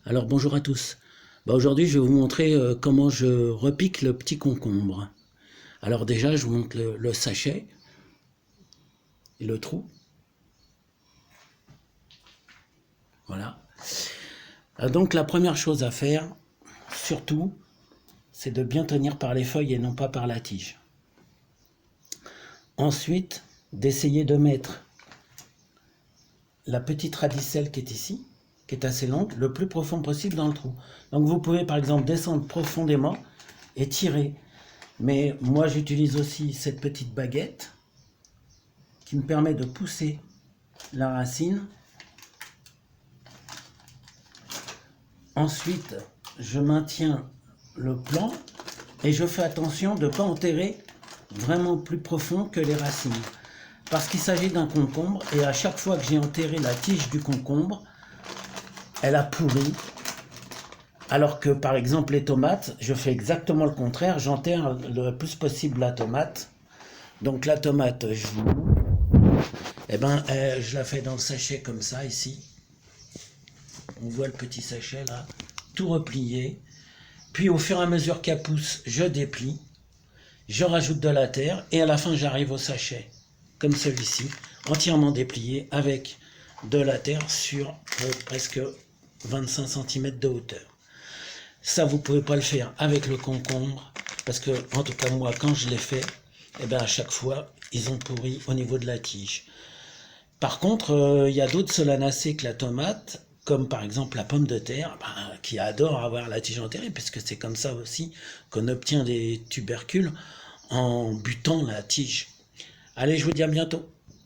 Alors bonjour à tous. Aujourd'hui je vais vous montrer comment je repique le petit concombre. Alors déjà je vous montre le sachet et le trou. Voilà. Donc la première chose à faire, surtout, c'est de bien tenir par les feuilles et non pas par la tige. Ensuite, d'essayer de mettre la petite radicelle qui est ici, qui est assez longue, le plus profond possible dans le trou. Donc vous pouvez par exemple descendre profondément et tirer. Mais moi j'utilise aussi cette petite baguette qui me permet de pousser la racine. Ensuite, je maintiens le plan et je fais attention de ne pas enterrer vraiment plus profond que les racines. Parce qu'il s'agit d'un concombre et à chaque fois que j'ai enterré la tige du concombre, elle a pourri. Alors que par exemple les tomates, je fais exactement le contraire, j'enterre le plus possible la tomate. Donc la tomate, je la fais dans le sachet comme ça ici. On voit le petit sachet là, tout replié. Puis au fur et à mesure qu'elle pousse, je déplie, je rajoute de la terre et à la fin j'arrive au sachet, comme celui-ci, entièrement déplié avec de la terre sur presque 25 cm de hauteur. Ça, vous ne pouvez pas le faire avec le concombre, parce que, en tout cas, moi, quand je l'ai fait, à chaque fois, ils ont pourri au niveau de la tige. Par contre, il y a d'autres solanacées que la tomate, comme par exemple la pomme de terre, qui adore avoir la tige enterrée, puisque c'est comme ça aussi qu'on obtient des tubercules en butant la tige. Allez, je vous dis à bientôt.